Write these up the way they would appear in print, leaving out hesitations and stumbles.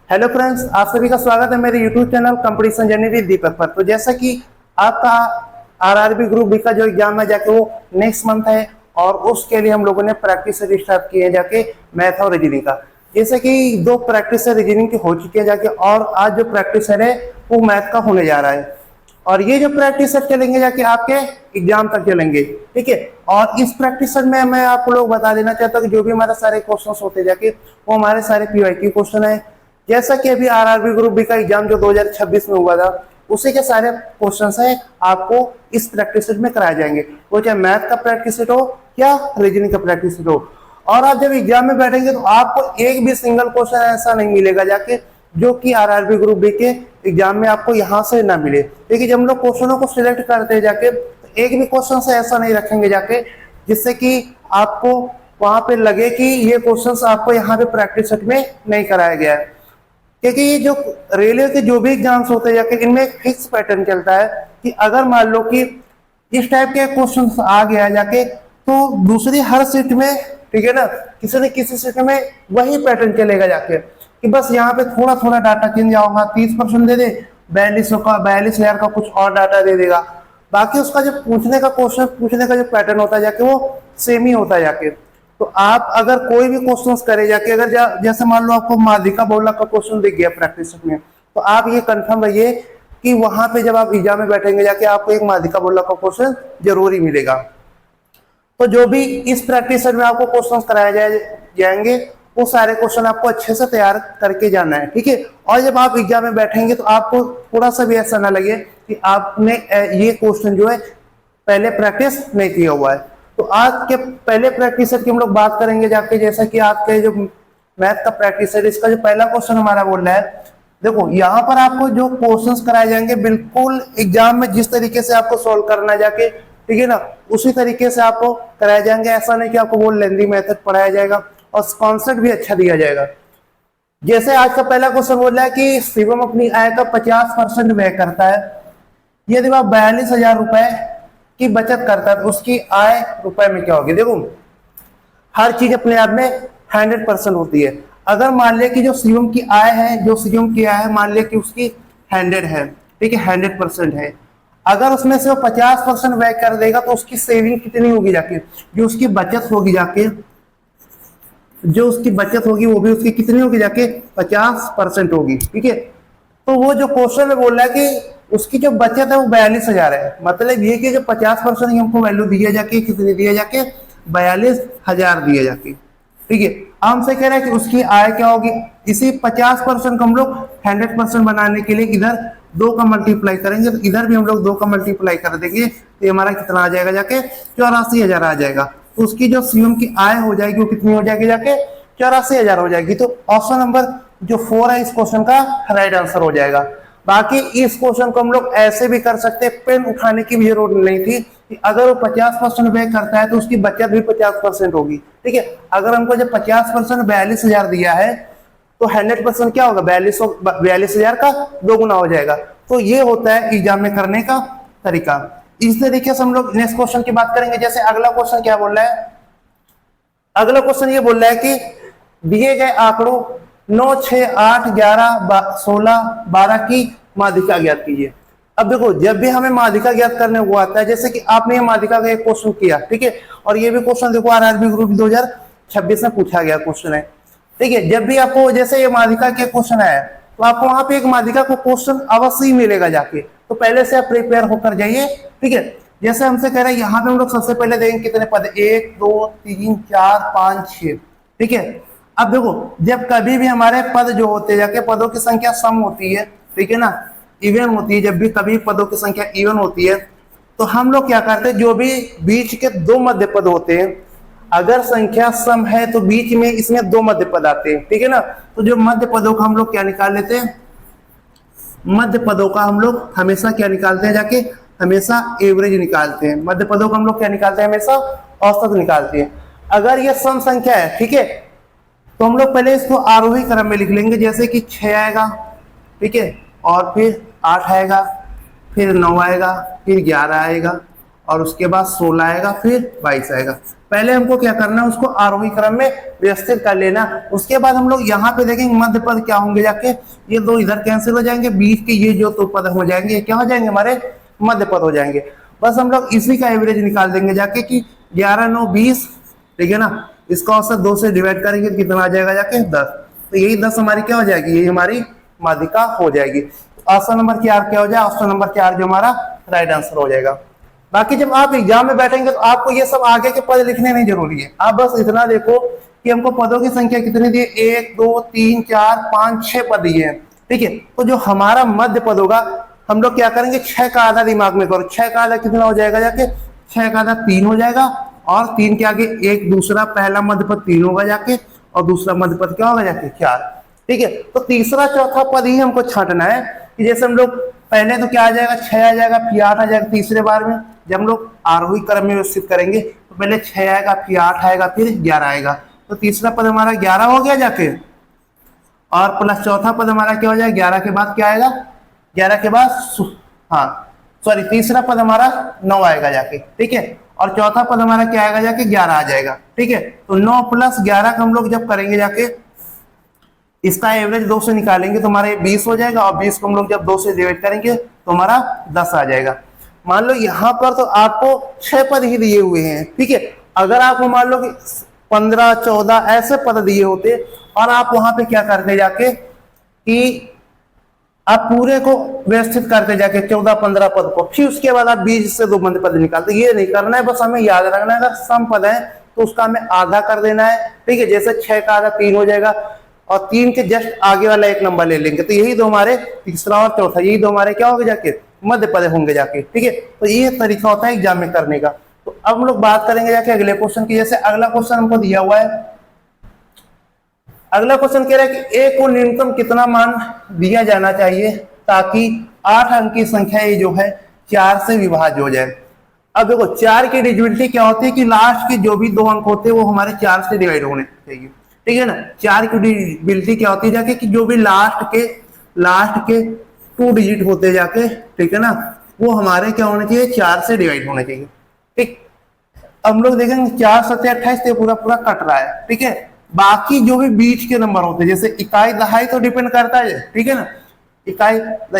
Hello friends, आप सभी का स्वागत है मेरे YouTube channel competition journey with Deepak पर। तो जैसा कि आपका आरआरबी ग्रुप बी का जो एग्जाम है जाके वो नेक्स्ट मंथ है और उसके लिए हम लोगों ने प्रैक्टिस स्टार्ट किए हैं जाके मैथ और रीजनिंग का। जैसे कि दो प्रैक्टिस रीजनिंग की हो चुकी है जाके और आज जो प्रैक्टिस है वो मैथ का होने जा रहा है और ये जो प्रैक्टिस सेट चलेंगे जाके आपके एग्जाम तक चलेंगे, ठीक है। और इस प्रैक्टिस सेट में मैं आपको लोग बता देना चाहता हूँ कि जो भी हमारे सारे क्वेश्चन होते जाके वो हमारे सारे पीवाईक्यू क्वेश्चन है। जैसा कि अभी आरआरबी ग्रुप बी का एग्जाम जो 2026 में हुआ था उसी के सारे क्वेश्चंस है आपको इस प्रैक्टिस सेट में कराए जाएंगे, वो चाहे मैथ का प्रैक्टिस सेट हो या रीजनिंग का प्रैक्टिस सेट हो। और आप जब एग्जाम में बैठेंगे तो आपको एक भी सिंगल क्वेश्चन ऐसा नहीं मिलेगा जाके जो कि आरआरबी ग्रुप बी के एग्जाम में आपको यहाँ से ना मिले। देखिए जब हम लोग क्वेश्चनों को सिलेक्ट करते हैं जाके तो एक भी क्वेश्चन से ऐसा नहीं रखेंगे जाके जिससे कि आपको वहां पे लगे कि ये क्वेश्चंस आपको यहाँ पे प्रैक्टिस सेट में नहीं कराया गया है। क्योंकि ये जो रेलवे के जो भी एग्जाम्स होते हैं जाके इनमें एक फिक्स पैटर्न चलता है कि अगर मान लो कि इस टाइप के क्वेश्चन आ गया जाके तो दूसरी हर सीट में, ठीक है ना, किसी न किसी सीट में वही पैटर्न चलेगा जाके कि बस यहाँ पे थोड़ा थोड़ा डाटा चेंज होगा, 30% दे दे, 42,000 का कुछ और डाटा दे देगा। बाकी उसका जो पूछने का जो पैटर्न होता है जाके वो सेम ही होता है जाके। तो आप अगर कोई भी क्वेश्चंस करे जाके अगर जैसे मान लो आपको माध्यिका बोला का क्वेश्चन दिख गया प्रैक्टिस में, तो आप ये कंफर्म रहिए कि वहां पे जब आप एग्जाम में बैठेंगे जाके आपको एक माध्यिका बोला का क्वेश्चन जरूरी मिलेगा। तो जो भी इस प्रैक्टिस में आपको क्वेश्चन कराए जाएंगे वो सारे क्वेश्चन आपको अच्छे से तैयार करके जाना है, ठीक है। और जब आप एग्जाम में बैठेंगे तो आपको थोड़ा सा भी ऐसा ना लगे कि आपने ये क्वेश्चन जो है पहले प्रैक्टिस नहीं किया हुआ है। तो आज के पहले प्रैक्टिस सेट की हम लोग बात करेंगे जाके, जैसा कि आपके जो मैथ का प्रैक्टिस सेट इसका जो पहला क्वेश्चन हमारा बोल रहा है, देखो यहाँ पर आपको जो क्वेश्चंस कराए जाएंगे बिल्कुल एग्जाम में जिस तरीके से आपको सॉल्व करना है जाके, ठीक है ना, उसी तरीके से आपको कराए जाएंगे। ऐसा नहीं कि आपको वो लेंथी मेथड पढ़ाया जाएगा और कॉन्सेप्ट भी अच्छा दिया जाएगा। जैसे आज का पहला क्वेश्चन बोल रहा है कि शिवम अपनी आय का 50% व्यय करता है। यदि वह 42,000 रुपए की बचत करता है तो उसकी आय रुपए में क्या होगी। देखो हर चीज अपने आप में 100% होती है। अगर मान लिया कि जो शिवम की आय है मान लिया कि उसकी 100 है, ठीक है, 100% है। अगर उसमें से वो 50% व्यय कर देगा तो उसकी सेविंग कितनी होगी जाके, जो उसकी बचत होगी वो भी उसकी कितनी होगी जाके 50% होगी, ठीक है। तो वो जो क्वेश्चन में बोल रहा है कि उसकी जो बचत है वो 42,000 है, मतलब ये कि जो 50% हमको वैल्यू दिया जाके कितनी दिया जाके 42,000 दिया जाके, ठीक है। हमसे कह रहे हैं कि उसकी आय क्या होगी। इसी 50% को हम लोग 100% बनाने के लिए इधर 2 का मल्टीप्लाई करेंगे, तो इधर भी हम लोग 2 का मल्टीप्लाई कर देंगे तो हमारा कितना आ जाएगा जाके 84,000 आ जाएगा। तो उसकी जो सीएम की आय हो जाएगी वो कितनी हो जाएगी जाके 84,000 हो जाएगी। तो ऑप्शन नंबर जो 4 है इस क्वेश्चन का राइट आंसर हो जाएगा। बाकी इस क्वेश्चन को हम लोग ऐसे भी कर सकते हैं, पेन उठाने की भी जरूरत नहीं थी कि अगर वो 50% व्यय करता है तो उसकी बचत भी 50% होगी, ठीक है। अगर हमको जब 50% 42,000 दिया है तो 100% क्या होगा, 42,000 का 2 गुना हो जाएगा। तो ये होता है एग्जाम में करने का तरीका। इस तरीके से हम लोग नेक्स्ट क्वेश्चन की बात करेंगे। जैसे अगला क्वेश्चन क्या बोल रहा है, अगला क्वेश्चन ये बोल रहा है कि दिए गए आंकड़ों 9, 6, 8, 11, 16, 12 की माध्यिका ज्ञात कीजिए। अब देखो जब भी हमें माध्यिका ज्ञात करने को आता है, जैसे कि आपने ये माध्यिका का एक क्वेश्चन किया, ठीक है, और ये भी क्वेश्चन देखो आरआरबी ग्रुप 2026 में पूछा गया क्वेश्चन है, ठीक है। जब भी आपको जैसे ये माध्यिका के क्वेश्चन आया तो आपको वहां पे एक माध्यिका को क्वेश्चन अवश्य ही मिलेगा जाके, तो पहले से आप प्रिपेयर होकर जाइए, ठीक है। जैसे हमसे कह रहे हैं यहाँ पे हम लोग सबसे पहले देखेंगे कितने पद, 1, 2, 3, 4, 5, 6, ठीक है। अब देखो जब कभी भी हमारे पद जो होते हैं जाके पदों की संख्या सम होती है, ठीक है ना, इवन होती है, जब भी कभी पदों की संख्या इवन होती है तो हम लोग क्या करते हैं, जो भी बीच के 2 मध्य पद होते हैं, अगर संख्या सम है तो बीच में इसमें 2 मध्य पद आते हैं, ठीक है ना। तो जो मध्य पदों का हम लोग क्या निकाल लेते हैं, मध्य पदों का हम लोग हमेशा क्या निकालते हैं जाके, हमेशा एवरेज निकालते हैं। मध्य पदों का हम लोग क्या निकालते हैं, हमेशा औसत निकालते हैं। अगर यह सम संख्या है, ठीक है, तो हम लोग पहले इसको आरोही क्रम में लिख लेंगे, जैसे कि 6 आएगा, ठीक है, और फिर 8 आएगा, फिर 9 आएगा, फिर 11 आएगा और उसके बाद 16 आएगा, फिर 22 आएगा। पहले हमको क्या करना है, उसको आरोही क्रम में व्यवस्थित कर लेना। उसके बाद हम लोग यहाँ पे देखेंगे मध्य पद क्या होंगे, जाके ये दो इधर कैंसिल हो जाएंगे, बीच के ये जो तो पद हो जाएंगे, ये क्या हो जाएंगे, हमारे मध्य पद हो जाएंगे। बस हम लोग इसी का एवरेज निकाल देंगे जाके कि 11 9 20, ठीक है ना। इसका औसत 2 से डिवाइड करेंगे कितना आ जाएगा, जाके 10। तो यही 10 हमारी क्या हो जाएगी, यही हमारी माध्यिका हो जाएगी। ऑप्शन नंबर 4 क्या हो जाएगा, ऑप्शन नंबर 4 जो हमारा राइट आंसर हो जाएगा। बाकी जब आप एग्जाम में बैठेंगे तो आपको ये सब आगे के पद लिखने नहीं जरूरी है, आप बस इतना देखो कि हमको पदों की संख्या कितनी दी है, 1 2 3 4 5 6 पद दिए हैं, ठीक है। तो जो हमारा मध्य पद होगा हम लोग क्या करेंगे, 6 का आधा दिमाग में करो, 6 का आधा कितना हो जाएगा, जाके 6 का आधा 3 हो जाएगा, और 3 के आगे एक दूसरा पहला मध्य पद 3 होगा जाके, और दूसरा मध्य पद क्या होगा, जाके 4, ठीक है। तो तीसरा चौथा पद ही हमको छांटना है कि जैसे हम लोग पहले तो क्या आ जाएगा, 6 आ जाएगा, फिर 8 आ जाएगा तीसरे बार में। जब हम लोग आरोही क्रम में व्यवस्थित करेंगे तो पहले 6 आएगा, फिर 8 आएगा, फिर 11 आएगा। तो तीसरा पद हमारा 11 हो गया जाके, और प्लस चौथा पद हमारा क्या हो जाएगा, 11 के बाद क्या आएगा, 11 के बाद तीसरा पद हमारा 9 आएगा जाके, ठीक है। और चौथा पद हमारा क्या आएगा, जाके 11 आ जाएगा, ठीक है। तो 9 + 11 का हम लोग जब करेंगे जाके, इसका एवरेज 2 से निकालेंगे तो हमारे 20 हो जाएगा, और 20 को हम लोग जब 2 से डिवाइड करेंगे तो हमारा 10 आ जाएगा। मान लो यहाँ पर तो आपको 6 पद ही दिए हुए हैं, ठीक है। अगर आपको मान लो कि 15 14 ऐसे पद दिए होते, और आप वहां पे क्या करते जाके कि आप पूरे को व्यवस्थित करते जाके 14 15 पद को, फिर उसके बाद आप 20 से 2 मध्य पद निकालते, ये नहीं करना है। बस हमें याद रखना है अगर सम पद है तो उसका हमें आधा कर देना है, ठीक है। जैसे 6 का आधा 3 हो जाएगा, और 3 के जस्ट आगे वाला एक नंबर ले लेंगे, तो यही दो हमारे तीसरा और चौथा, यही दो हमारे क्या होंगे जाके, मध्य पद होंगे जाके, ठीक है। तो ये तरीका होता है एग्जाम में करने का। तो अब हम लोग बात करेंगे जाके अगले क्वेश्चन की। जैसे अगला क्वेश्चन हमको दिया हुआ है, अगला क्वेश्चन कह रहा है कि ए को न्यूनतम कितना मान दिया जाना चाहिए ताकि 8 अंक की संख्या ये जो है 4 से विभाज्य हो जाए। अब देखो 4 की डिविजिबिलिटी क्या होती है कि लास्ट के जो भी 2 अंक होते हैं वो हमारे 4 से डिवाइड होने चाहिए, ठीक है ना। 4 की डिविजिबिलिटी क्या होती है जाके कि जो भी लास्ट के 2 डिजिट होते जाके, ठीक है ना, वो हमारे क्या होने चाहिए, 4 से डिवाइड होने चाहिए, ठीक। हम लोग देखेंगे 4 7 28 से पूरा पूरा कट रहा है, ठीक है। बाकी जो भी बीच के नंबर होते हैं, जैसे इकाई दहाई तो डिपेंड करता है, ठीक है ना। इकाई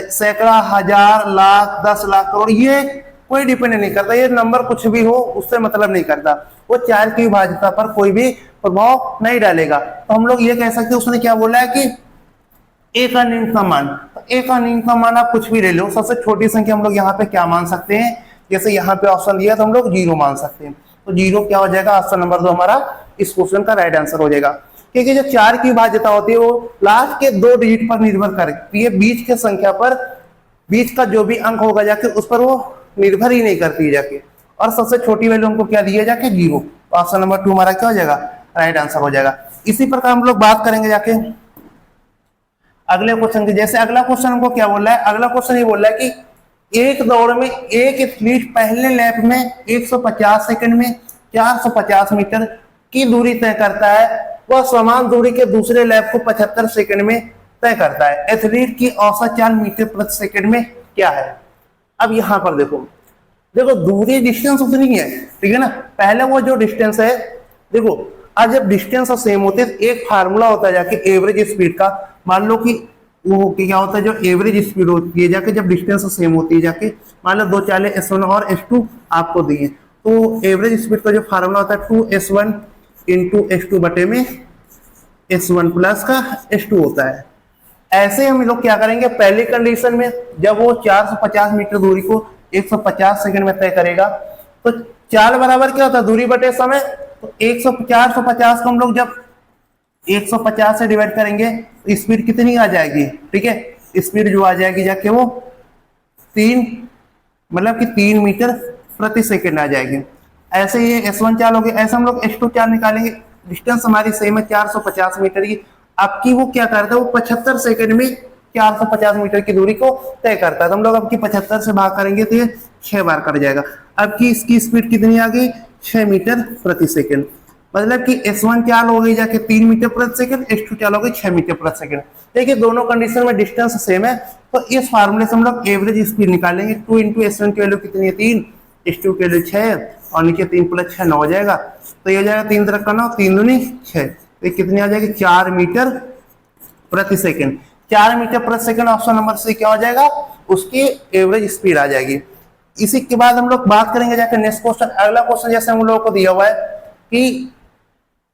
सैकड़ा, हजार, लाख, 10 लाख, करोड़, ये कोई डिपेंड नहीं करता, ये नंबर कुछ भी हो उससे मतलब नहीं करता, वो 4 की विभाज्यता पर कोई भी प्रभाव नहीं डालेगा। तो हम लोग ये कह सकते हैं, उसने क्या बोला है कि ए का न्यूनतम मान, तो ए का न्यूनतम मान आप कुछ भी ले लो, सबसे छोटी संख्या हम लोग यहाँ पे क्या मान सकते हैं, जैसे यहाँ पे ऑप्शन दिया तो हम लोग 0 मान सकते हैं। तो 0 क्या हो जाएगा, ऑप्शन नंबर 2 हमारा इस क्वेश्चन का राइट आंसर हो जाएगा। क्योंकि जो 4 की विभाज्यता होती है वो लास्ट के 2 डिजिट पर निर्भर करती है, बीच के संख्या पर, बीच का जो भी अंक होगा जाके उस पर वो निर्भर ही नहीं करती है जाके। और सबसे छोटी वैल्यू हमको क्या दी है जाके, 0। तो ऑप्शन नंबर 2 हमारा क्या हो जाएगा, राइट आंसर हो जाएगा। इसी प्रकार हम लोग बात करेंगे जाके अगले क्वेश्चन की। जैसे अगला क्वेश्चन हमको क्या बोल रहा है, अगला क्वेश्चन ये बोल रहा है कि एक दौड़ में एक एथलीट पहले लैप में 150 सेकंड में 450 मीटर की दूरी तय करता है, वह समान दूरी के दूसरे लैप को 75 सेकंड में तय करता है। एथलीट की औसत चाल मीटर प्रति सेकंड में क्या है। अब यहां पर देखो दूरी डिस्टेंस उतनी है, ठीक है ना। पहले वो जो डिस्टेंस है, देखो आज जब डिस्टेंस सेम होते हैं एक फार्मूला होता है जाके एवरेज स्पीड का। मान लो कि वो क्या होता है, जो एवरेज स्पीड होती है जाके जब डिस्टेंस सेम होती है जाके, मान लो 2 चालें S1 और S2 आपको दिए, तो एवरेज स्पीड का जो फार्मूला होता है 2S1 × S2 बटे में S1 प्लस का S2 होता है। ऐसे हम लोग क्या करेंगे, पहली कंडीशन में जब वो 450 मीटर दूरी को 150 सेकंड में तय करेगा, तो चाल बराबर क्या होता है, दूरी बटे समय। तो 450 को हम लोग जब 150 से डिवाइड करेंगे तो स्पीड कितनी आ जाएगी, ठीक है। स्पीड जो आ जाएगी जाके वो 3 मीटर प्रति सेकंड आ जाएगी। ऐसे ये S1 चाल होगी, ऐसे हम लोग S2 चाल निकालेंगे। डिस्टेंस हमारी सेम है 450 मीटर की। आपकी वो क्या करता है, वो 75 सेकंड में 450 मीटर की दूरी को तय करता है। तो हम लोग आपकी 75 से भाग करेंगे तो ये 6 बार कट जाएगा। अब की इसकी स्पीड कितनी आ गई, 6 मीटर प्रति सेकंड। मतलब कि S1 चाल हो गई जाके 3 मीटर प्रति सेकंड, S2 चाल हो गई 6 मीटर प्रति सेकंड। देखिए दोनों कंडीशन में डिस्टेंस सेम है, तो इस फार्मूले से हम लोग एवरेज स्पीड निकालेंगे। 2 × S1 की वैल्यू कितनी है, 3, S2 की वैल्यू 6, और नीचे 3 + 6 9 हो जाएगा। तो ये हो जाएगा 3 × 9 3 दूनी 6, तो ये कितनी आ जाएगी 4 मीटर प्रति सेकंड। 4 मीटर प्रति सेकंड ऑप्शन नंबर सी क्या हो जाएगा, उसकी एवरेज स्पीड आ जाएगी। इसी के बाद हम लोग बात करेंगे जाकर नेक्स्ट क्वेश्चन। अगला क्वेश्चन जैसे हम लोगों को दिया हुआ है कि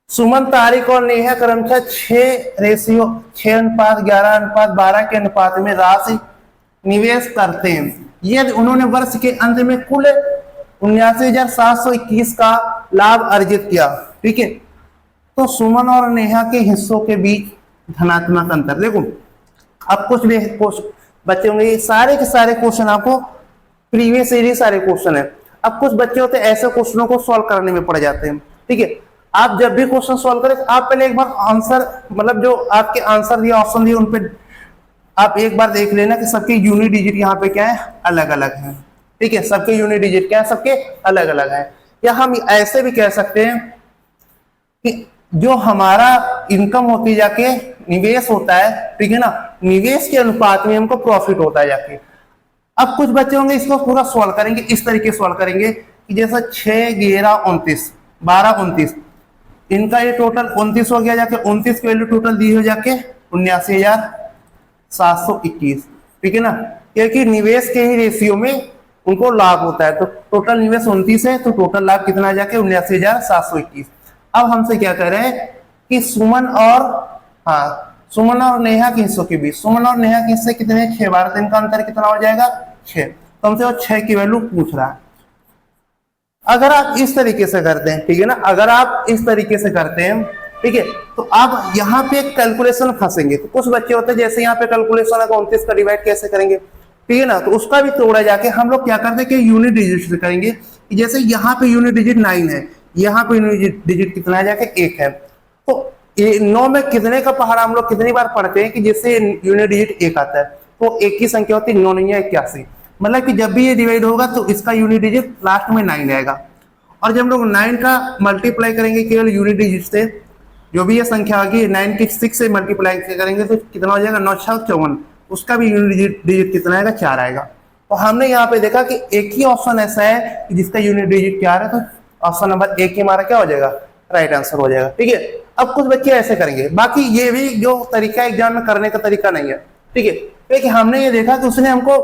सुमन, तारिक और नेहा क्रमशः 6:11:12 के अनुपात में राशि निवेश करते हैं। यदि उन्होंने वर्ष के अंत में कुल 79,721 का लाभ अर्जित किया, ठीक है, तो सुमन और नेहा के हिस्सों के बीच धनात्मक अंतर। देखो अब कुछ भी बच्चे होंगे, ये सारे के सारे क्वेश्चन आपको प्रीवियस ईयर सारे क्वेश्चन है। अब कुछ बच्चे होते हैं ऐसे क्वेश्चनों को सॉल्व करने में पड़ जाते हैं, ठीक है। आप जब भी क्वेश्चन सॉल्व करें आप पहले एक बार आंसर, मतलब जो आपके आंसर दिया ऑप्शन दिए उन पे आप एक बार देख लेना कि सबके यूनिट डिजिट यहाँ पे क्या है, अलग अलग है, ठीक है। सबके यूनिट डिजिट क्या है, सबके अलग अलग है। या हम ऐसे भी कह सकते हैं कि जो हमारा इनकम होती जाके निवेश होता है, ठीक है ना, निवेश के अनुपात में हमको प्रॉफिट होता है जाके। अब कुछ बच्चे होंगे इसको पूरा सॉल्व करेंगे, इस तरीके सॉल्व करेंगे कि जैसा 6, 11, 29, 12, 29, इनका ये टोटल 29 हो गया जाके, 29 की वैल्यू टोटल दी हो जाके 79,721, ठीक है ना, क्योंकि निवेश के ही रेशियो में उनको लाभ होता है। तो टोटल निवेश 29 है, तो टोटल लाभ कितना आ जाके 79,721। अब हमसे क्या कह रहे हैं कि सुमन और नेहा के हिस्सों के बीच, सुमन और नेहा के हिस्से कितने, 6 12, इनका अंतर कितना हो जाएगा 6। तो हमसे वो 6 की वैल्यू पूछ रहा है। अगर आप इस तरीके से करते हैं, ठीक है ना, अगर आप इस तरीके से करते हैं, ठीक है, तो आप यहाँ पे कैलकुलेशन फंसेंगे। तो कुछ बच्चे होते हैं जैसे यहाँ पे कैलकुलेशन है 29 का डिवाइड कैसे करेंगे, ठीक है ना, तो उसका भी तोड़ा जाके हम लोग क्या करते हैं कि यूनिट डिजिट से करेंगे। कि जैसे यहाँ पे यूनिट डिजिट 9 है, यहाँ पे यूनिट डिजिट कितना है जाके 1 है, तो 9 में कितने का पहाड़ा हम लोग कितनी बार पढ़ते हैं कि जैसे यूनिट डिजिट 1 आता है तो 1 की संख्या होती है 9 9 81, मतलब कि जब भी ये डिवाइड होगा तो इसका यूनिट डिजिट लास्ट में 9 आएगा। और जब हम लोग 9 का मल्टीप्लाई करेंगे केवल यूनिट डिजिट से, जो भी ये संख्या आ गई 9 की 6 से मल्टीप्लाई करेंगे तो कितना हो जाएगा 9 6 54, उसका भी यूनिट डिजिट कितना आएगा 4 आएगा। तो हमने यहाँ पे देखा कि एक ही ऑप्शन ऐसा है कि जिसका यूनिट डिजिट 4 है, तो ऑप्शन नंबर 1 हमारा क्या हो जाएगा, राइट आंसर हो जाएगा, ठीक है। अब कुछ बच्चे ऐसे करेंगे, बाकी ये भी जो तरीका एग्जाम में करने का तरीका नहीं है, ठीक है, क्योंकि हमने ये देखा कि उसने हमको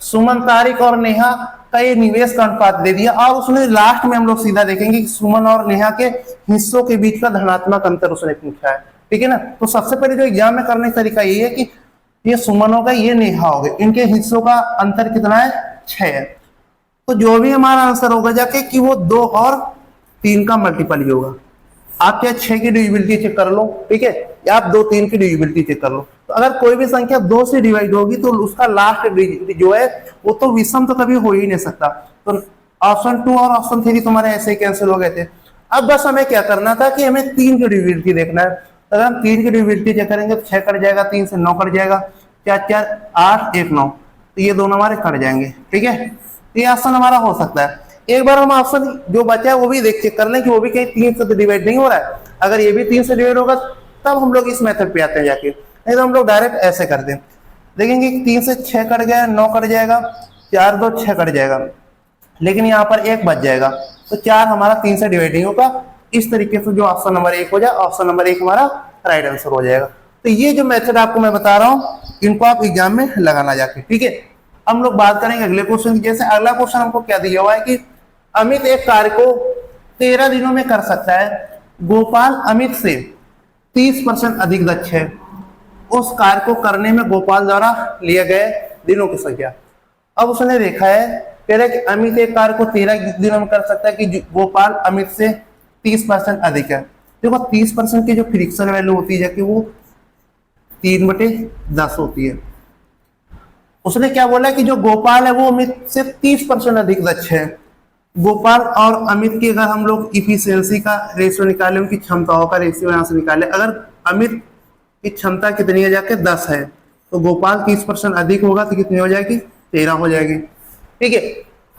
सुमन, तारिक और नेहा का ये निवेश का अनुपात दे दिया, और उसने लास्ट में हम लोग सीधा देखेंगे कि सुमन और नेहा के हिस्सों के बीच का धनात्मक अंतर उसने पूछा है, ठीक है ना। तो सबसे पहले जो एग्जाम में करने का तरीका ये है कि ये सुमन हो गए, ये नेहा हो गए, इनके हिस्सों का अंतर कितना है 6 है। तो जो भी हमारा आंसर होगा जाके कि वो 2 और 3 का मल्टीपल ही होगा। आप क्या 6 की डिविजिबिलिटी चेक कर लो, ठीक है, या आप 2 3 की डिविजिबिलिटी चेक कर लो। तो अगर कोई भी संख्या 2 से डिवाइड होगी तो उसका लास्ट जो है वो तो विषम तो कभी हो ही नहीं सकता। तो ऑप्शन 2 और ऑप्शन 3 तुम्हारे ऐसे ही कैंसिल हो गए थे। अब बस हमें क्या करना था कि हमें 3 की डिविजिबिलिटी देखना है। अगर हम 3 की डिविजिबिलिटी चेक करेंगे तो 6 कट जाएगा, 3 से 9 कट जाएगा, 4 4 8 1 9, तो ये दोनों हमारे कट जाएंगे, ठीक है। ये ऑप्शन हमारा हो सकता है। एक बार हम ऑप्शन जो बचा है वो भी देख चेक कर लें कि वो भी कहीं 3 से डिवाइड नहीं हो रहा है। अगर ये भी 3 से डिवाइड होगा तब हम लोग इस मेथड पे आते हैं जाके, नहीं तो हम लोग डायरेक्ट ऐसे कर दें। देखेंगे कि 3 से 6 कट गया, 9 कट जाएगा, 4 2 6 कट जाएगा, लेकिन यहाँ पर 1 बच जाएगा, तो 4 हमारा 3 से डिवाइड नहीं होगा। इस तरीके से जो ऑप्शन नंबर 1 हो जाए, ऑप्शन नंबर 1 हमारा राइट आंसर हो जाएगा। तो ये जो मेथड आपको मैं बता रहा हूँ इनको आप एग्जाम में लगाना जाके, ठीक है। हम लोग बात करेंगे अगले क्वेश्चन की। जैसे अगला क्वेश्चन हमको क्या दिया हुआ है कि अमित एक कार्य को 13 दिनों में कर सकता है, गोपाल अमित से 30% अधिक दक्ष है, उस कार्य को करने में गोपाल द्वारा लिए गए दिनों की संख्या। अब उसने देखा है कह रहा है कि अमित एक कार्य को 13 दिनों में कर सकता है कि गोपाल अमित से 30% अधिक है। देखो 30% की जो फ्रिक्शन वैल्यू होती है कि वो 3/10 होती है। उसने क्या बोला कि जो गोपाल है वो अमित से 30% अधिक दक्ष है। गोपाल और अमित की अगर हम लोग इफिशियंसी का रेशियो निकाले, उनकी क्षमताओं का रेशियो यहाँ से निकाले, अगर अमित की क्षमता कितनी है जाके 10 है तो गोपाल 30% अधिक होगा तो कितनी हो जाएगी 13 हो जाएगी, ठीक है।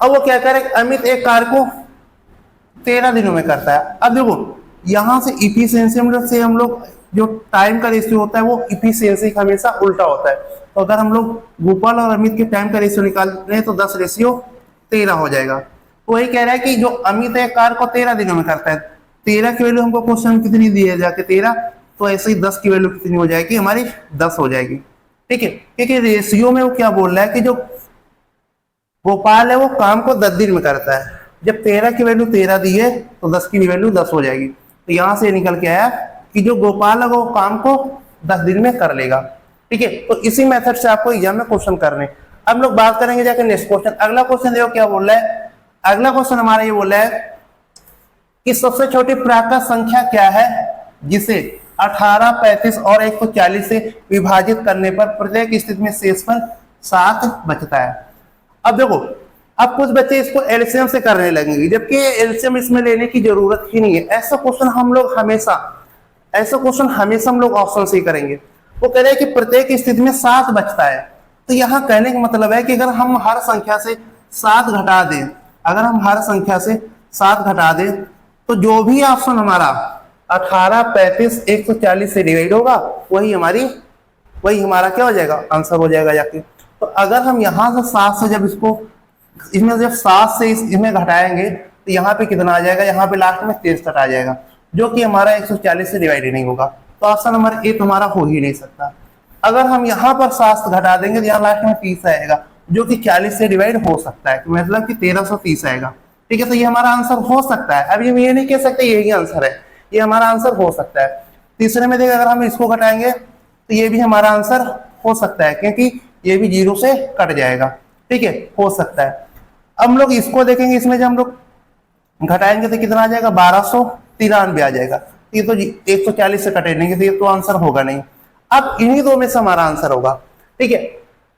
अब वो क्या करे, अमित एक कार्य को 13 दिनों में करता है। अब देखो यहाँ से इफिशियंसी से हम लोग जो टाइम का रेशियो होता है वो इफिशियंसी का हमेशा उल्टा होता है। तो अगर हम लोग गोपाल और अमित के टाइम का रेशियो निकाल रहे हैं तो 10 रेशियो 13 हो जाएगा। तो वही कह रहा है कि जो अमित एक कार को 13 दिनों में करता है, 13 की वैल्यू हमको क्वेश्चन में कितनी दी है जाके 13, तो ऐसे ही 10 की वैल्यू कितनी हो जाएगी हमारी 10 हो जाएगी। ठीक है, क्योंकि रेशियो में वो क्या बोल रहा है कि जो गोपाल है वो काम को 10 दिन में करता है, जब 13 की वैल्यू 13 दी है तो 10 की वैल्यू 10 हो जाएगी। तो यहां से निकल के आया कि जो गोपाल है वो काम को 10 दिन में कर लेगा। ठीक है, तो इसी मेथड से आपको एग्जाम में क्वेश्चन करने। अब लोग बात करेंगे जाकर नेक्स्ट क्वेश्चन। अगला क्वेश्चन देखो क्या बोल रहा है। अगला क्वेश्चन हमारा ये बोल रहा है कि सबसे छोटी प्राकृत संख्या क्या है जिसे 18, 35 और 140 से विभाजित करने पर प्रत्येक स्थिति में शेषफल 7 बचता है। अब देखो, अब कुछ बच्चे इसको एलसीएम से करने लगेंगे, जबकि एलसीएम इसमें लेने की जरूरत ही नहीं है। ऐसा क्वेश्चन हम लोग ऑप्शन से ही करेंगे। वो कह रहे हैं कि प्रत्येक स्थिति में 7 बचता है। तो यहाँ कहने का मतलब है कि अगर हम हर संख्या से 7 घटा दें, तो जो भी ऑप्शन हमारा 18, 35, 140 से डिवाइड होगा वही हमारा क्या हो जाएगा, आंसर हो जाएगा जाके। तो अगर हम यहाँ से 7 से जब 7 से इसमें घटाएंगे तो यहाँ पे कितना आ जाएगा, यहाँ पे लास्ट में 63 आ जाएगा, जो कि हमारा 140 से डिवाइड ही नहीं होगा। तो ऑप्शन नंबर ए तुम्हारा हो ही नहीं सकता। अगर हम यहाँ पर 7 से घटा देंगे तो यहाँ लास्ट में 30 आएगा, जो कि 40 से डिवाइड हो सकता है, मतलब कि 1330 आएगा। ठीक है, तो ये हमारा आंसर हो सकता है। अभी हम ये नहीं कह सकते यही आंसर है, ये हमारा आंसर हो सकता है। तीसरे में देखिए, अगर हम इसको घटाएंगे तो ये भी हमारा आंसर हो सकता है, क्योंकि ये भी 0 से कट जाएगा। ठीक है, हो सकता है। अब हम लोग इसको देखेंगे, इसमें जब हम लोग घटाएंगे तो कितना आ जाएगा, 1293 आ जाएगा। ये तो 140 से कटेंगे तो ये तो आंसर होगा नहीं। अब इन्हीं दो में से हमारा आंसर होगा। ठीक है,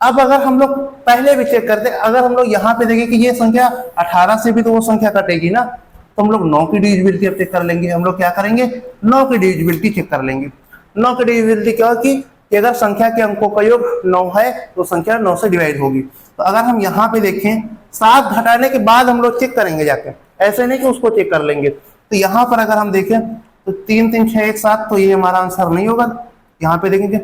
अब अगर हम लोग पहले भी चेक करते, अगर हम लोग यहाँ पे देखें कि ये संख्या 18 से भी तो वो संख्या कटेगी ना, तो हम लोग 9 की डिविजिबिलिटी अब चेक कर लेंगे। हम लोग क्या करेंगे, 9 की डिविजिबिलिटी चेक कर लेंगे। 9 की डिविजिबिलिटी क्या होगी कि अगर संख्या के अंकों का योग 9 है तो संख्या 9 से डिवाइड होगी। तो अगर हम यहाँ पे देखें, 7 घटाने के बाद हम लोग चेक करेंगे जाके, ऐसे नहीं कि उसको चेक कर लेंगे। तो यहाँ पर अगर हम देखें तो 3, 3, 6, 1, 7, तो ये हमारा आंसर नहीं होगा। यहाँ पे देखेंगे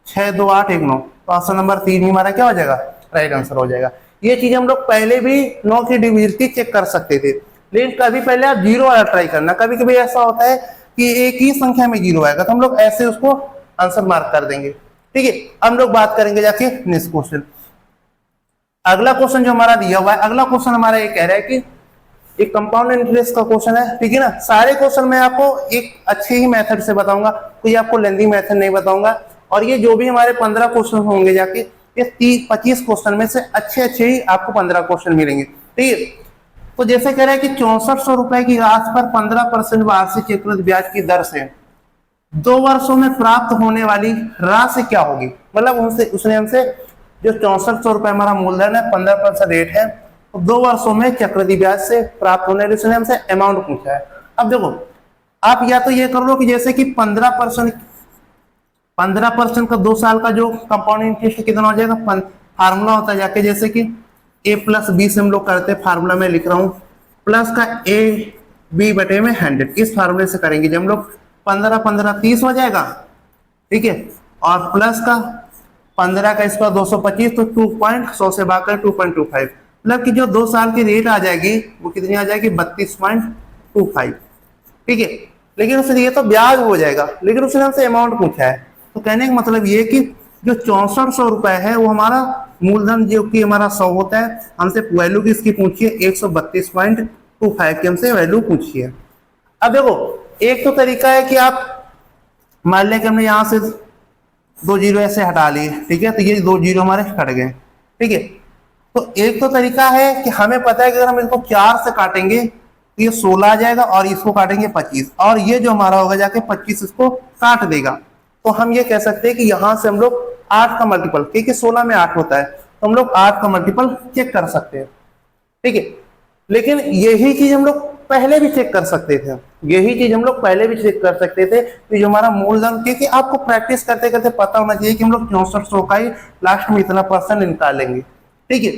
6, 2, 8, 1, 9, तो ऑप्शन नंबर 3 ही हमारा क्या हो जाएगा, राइट आंसर हो जाएगा। ये चीज हम लोग पहले भी 9 की डिविजिबिलिटी चेक कर सकते थे, लेकिन कभी पहले आप 0 वाला ट्राई करना। कभी कभी ऐसा होता है कि एक ही संख्या में 0 आएगा, तो हम लोग ऐसे उसको आंसर मार्क कर देंगे। ठीक है, हम लोग बात करेंगे जाके नेक्स्ट क्वेश्चन। अगला क्वेश्चन जो हमारा दिया हुआ है, अगला क्वेश्चन हमारा ये कह रहा है कि एक कंपाउंड इंटरेस्ट का क्वेश्चन है। ठीक है ना, सारे क्वेश्चन मैं आपको एक अच्छे ही मेथड से बताऊंगा, कोई आपको लेंदी मेथड नहीं बताऊंगा। और ये जो भी हमारे 15 क्वेश्चन होंगे जाके, ये 30-25 क्वेश्चन में से अच्छे ही आपको 15 क्वेश्चन मिलेंगे। ठीक है, तो जैसे कह रहा है कि 6400 रुपए की राशि पर 15% वार्षिक चक्रवृद्धि ब्याज की दर से 2 वर्षों में प्राप्त होने वाली राशि क्या होगी। मतलब उसने हमसे जो 6400 रुपए हमारा मूलधन है, 15% रेट है, तो 2 वर्षों में चक्रवृद्धि ब्याज से प्राप्त होने वाली उसने हमसे अमाउंट पूछा है। अब देखो, आप या तो ये कर लो कि जैसे कि 15% का 2 साल का जो कंपाउंड इंटरेस्ट कितना हो जाएगा, फार्मूला होता है जाके, जैसे कि a+b से हम लोग करते हैं, फार्मूला में लिख रहा हूं, प्लस का a/b/100, इस फार्मूले से करेंगे जब हम लोग 15 30 हो जाएगा। ठीक है, और प्लस का 15 का इसका 225, तो 2.100 से भाग कर 2.25, मतलब कि जो 2 साल की रेट आ जाएगी वो कितनी आ जाएगी, 32.25। ठीक है, लेकिन उसने ये तो ब्याज हो जाएगा, लेकिन उसने हमसे अमाउंट पूछा है। तो कहने का मतलब ये कि जो 6400 रुपए है वो हमारा मूलधन जो कि हमारा 100 होता है, हमसे वैल्यू किसकी पूछी है, 132.25 की हमसे वैल्यू पूछी है। अब देखो, एक तो तरीका है कि आप मान लें कि हमने यहाँ से 2 जीरो ऐसे हटा लिए। ठीक है, तो ये 2 जीरो हमारे कट गए। ठीक है, तो एक तो तरीका है कि हमें पता है कि अगर हम इसको 4 से काटेंगे तो ये 16 आ जाएगा, और इसको काटेंगे 25, और ये जो हमारा होगा जाके 25 इसको काट देगा। तो हम ये कह सकते हैं कि यहां से हम लोग 8 का मल्टीपल, क्योंकि 16 में 8 होता है, तो हम लोग 8 का मल्टीपल चेक कर सकते हैं। ठीक है, लेकिन यही चीज हम लोग पहले भी चेक कर सकते थे, कि जो हमारा मूलधन, क्योंकि आपको प्रैक्टिस करते करते पता होना चाहिए कि हम लोग 6400 का ही लास्ट में इतना % निकालेंगे। ठीक है,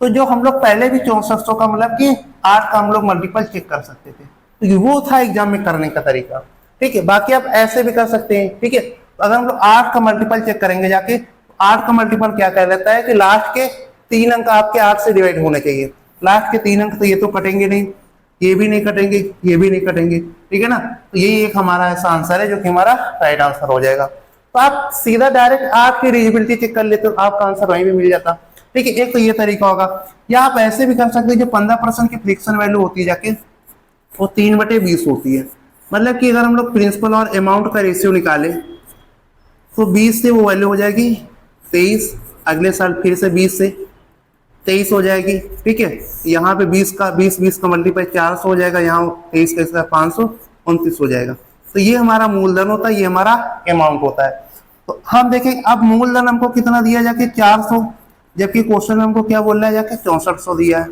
तो जो हम लोग पहले भी 6400 का मतलब कि 8 का हम लोग मल्टीपल चेक कर सकते थे, तो वो था एग्जाम में करने का तरीका। ठीक है, बाकी आप ऐसे भी कर सकते हैं। ठीक है, अगर हम लोग 8 का मल्टीपल चेक करेंगे जाके, 8 का मल्टीपल क्या कह देता है कि लास्ट के 3 अंक आपके 8 से डिवाइड होने चाहिए। लास्ट के 3 अंक तो ये तो कटेंगे नहीं, ये भी नहीं कटेंगे, ये भी नहीं कटेंगे, ठीक है ना। तो यही एक हमारा ऐसा आंसर है जो कि हमारा राइट आंसर हो जाएगा। तो आप सीधा डायरेक्ट आपकी एलिजिबिलिटी चेक कर लेते हो, आपका आंसर वहीं भी मिल जाता, ठीक है। एक तो ये तरीका होगा, या आप ऐसे भी कर सकते हैं, जो 15% की फ्रिक्शन वैल्यू होती है जाके वो 3/20 होती है। मतलब कि अगर हम लोग प्रिंसिपल और अमाउंट का रेशियो निकाले तो 20 से वो वैल्यू हो जाएगी 23, अगले साल फिर से 20 से 23 हो जाएगी, ठीक है। यहाँ पे 20 का मल्टीप्लाई 400 हो जाएगा, यहाँ 23 का 529 हो जाएगा। तो ये हमारा मूलधन होता है, ये हमारा अमाउंट होता है। तो हम देखें अब मूलधन हमको कितना दिया जाके 400, जबकि क्वेश्चन में हमको क्या बोल रहा है जाके 6400 दिया है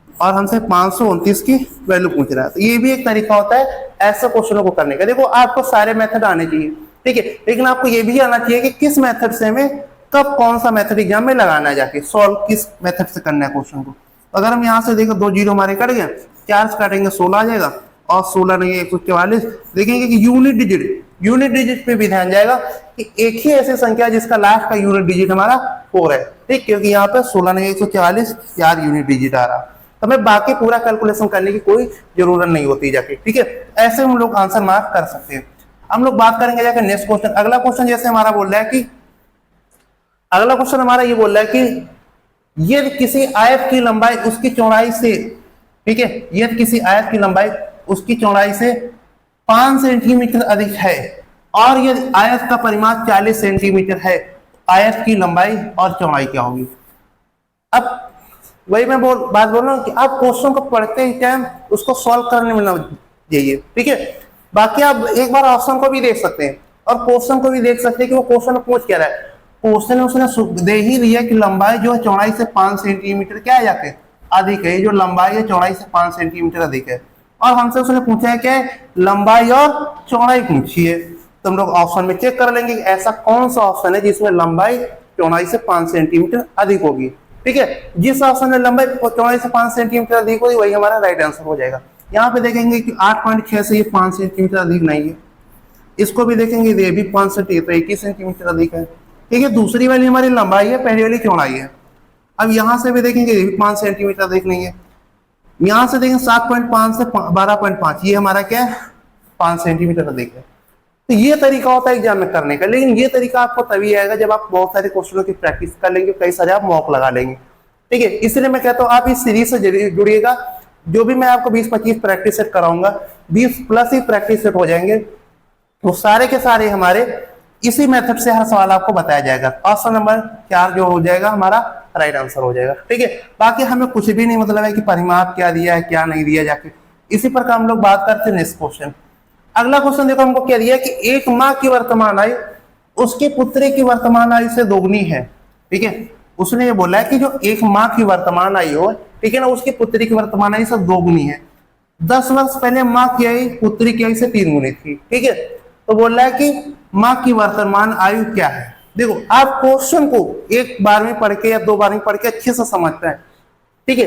और हमसे 529 की वैल्यू पूछ रहा है। तो ये भी एक तरीका होता है ऐसे क्वेश्चनों को करने का। देखो आपको सारे मेथड आने चाहिए, ठीक है, लेकिन आपको ये भी आना चाहिए कि किस मेथड से हमें कब कौन सा मेथड एग्जाम में लगाना है, जाके सॉल्व किस मेथड से करना है क्वेश्चन को। अगर हम यहाँ से देखें 2 जीरो हमारे कट गए, 4 से काटेंगे 16 आ जाएगा, और 16 नहीं 144। देखेंगे कि यूनिट डिजिट पे भी ध्यान जाएगा कि एक ही ऐसी संख्या जिसका लास्ट का यूनिट डिजिट हमारा 4 है, ठीक, क्योंकि यहाँ पे 16 नहीं 144 4 यूनिट डिजिट आ रहा। तो हमें बाकी पूरा कैलकुलेशन करने की कोई जरूरत नहीं होती जाके, ठीक है। ऐसे हम लोग आंसर मार्क कर सकते हैं। हम लोग बात करेंगे जाकर नेक्स्ट क्वेश्चन। अगला क्वेश्चन जैसे हमारा बोल रहा है कि अगला क्वेश्चन हमारा ये बोल रहा है कि यदि किसी आयत की लंबाई उसकी चौड़ाई से, ठीक है, यदि किसी आयत की लंबाई उसकी चौड़ाई से 5 सेंटीमीटर अधिक है और यदि आयत का परिमाप 40 सेंटीमीटर है, आयत की लंबाई और चौड़ाई क्या होगी। अब वही मैं बात बोल रहा हूँ कि आप क्वेश्चन को पढ़ते ही टाइम उसको सॉल्व करने में ना जाइए, ठीक है। बाकी आप एक बार ऑप्शन को भी देख सकते हैं और क्वेश्चन को भी देख सकते हैं कि वो क्वेश्चन पूछ क्या रहा है। क्वेश्चन उसने दे ही दिया कि लंबाई जो है चौड़ाई से 5 सेंटीमीटर क्या है जाके अधिक है, जो लंबाई है चौड़ाई से 5 सेंटीमीटर अधिक है, और हमसे उसने पूछा है क्या है, लंबाई और चौड़ाई पूछी है। तो हम लोग ऑप्शन में चेक कर लेंगे कि ऐसा कौन सा ऑप्शन है जिसमें लंबाई चौड़ाई से 5 सेंटीमीटर अधिक होगी, ठीक है। जिस ऑप्शन में लंबाई चौड़ाई से 5 सेंटीमीटर अधिक होगी वही हमारा राइट आंसर हो जाएगा। यहाँ पे देखेंगे कि 8.6 से ये 5 सेंटीमीटर अधिक नहीं है, इसको भी देखेंगे ये भी 5 सेंटीमीटर 21 सेंटीमीटर अधिक है, ठीक है। दूसरी वाली हमारी लंबाई है, पहली वाली चौड़ाई है। अब यहाँ से भी देखेंगे ये भी 5 सेंटीमीटर अधिक नहीं है। यहाँ से देखेंगे 7.5 से 12.5, ये हमारा क्या है 5 सेंटीमीटर अधिक है। तो ये तरीका होता है एग्जाम में करने का, लेकिन ये तरीका आपको तभी आएगा जब आप बहुत सारे क्वेश्चनों की प्रैक्टिस कर लेंगे, कई सारे आप मॉक लगा लेंगे, ठीक है। इसलिए मैं कहता हूँ आप इस सीरीज से जुड़िएगा। जो भी मैं आपको 20-25 प्रैक्टिस सेट कराऊंगा 20+ ही प्रैक्टिस सेट हो जाएंगे, वो सारे के सारे हमारे इसी मेथड से हर सवाल आपको बताया जाएगा। ऑप्शन नंबर 4 जो हो जाएगा हमारा राइट आंसर हो जाएगा, ठीक है। बाकी हमें कुछ भी नहीं मतलब है कि परिमाप क्या दिया है क्या नहीं दिया जाके, इसी पर हम लोग बात करते हैं नेक्स्ट क्वेश्चन। अगला क्वेश्चन देखो हमको क्या दिया कि एक माँ की वर्तमान आयु उसके पुत्री की वर्तमान आयु से दोगुनी है, ठीक है। उसने ये बोला है कि जो एक माँ की वर्तमान आयु हो, ठीक है ना, उसकी पुत्री की वर्तमान आयु से दोगुनी है। 10 वर्ष पहले माँ की आयु पुत्री की आयु से 3 गुनी थी, ठीक है। तो बोल रहा है कि माँ की वर्तमान आयु क्या है। देखो आप क्वेश्चन को एक बार में पढ़ के या 2 बार में पढ़ के अच्छे से समझते हैं, ठीक है।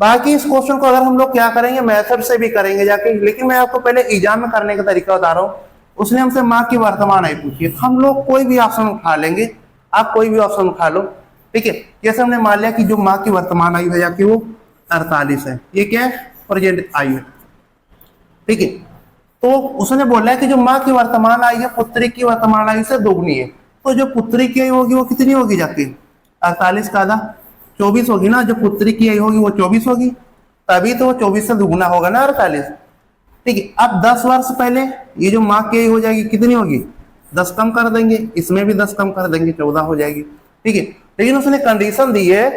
बाकी इस क्वेश्चन को अगर हम लोग क्या करेंगे मेथड से भी करेंगे जाके, लेकिन मैं आपको पहले एग्जाम में करने का तरीका बता रहा हूँ। उसने हमसे माँ की वर्तमान आयु पूछी है, हम लोग कोई भी ऑप्शन उठा लेंगे, आप कोई भी ऑप्शन उठा लो, ठीक है। जैसे हमने मान लिया कि जो माँ की वर्तमान आयु है जाके वो 48 है, ये क्या है प्रेजेंट आयु है, ठीक है। तो उसने बोला है कि जो माँ की वर्तमान आयु है पुत्री की वर्तमान आयु से दोगुनी है। तो जो पुत्री की आयु होगी वो कितनी होगी जाके 48 का आधा 24 होगी ना। जो पुत्री की आयु होगी वो 24 होगी, तभी तो 24 से दुगुना होगा ना 48, ठीक है। अब 10 वर्ष पहले ये जो माँ की आयु हो जाएगी कितनी होगी 10 कम कर देंगे, इसमें भी 10 कम कर देंगे 14 हो जाएगी, ठीक है। लेकिन उसने कंडीशन दी है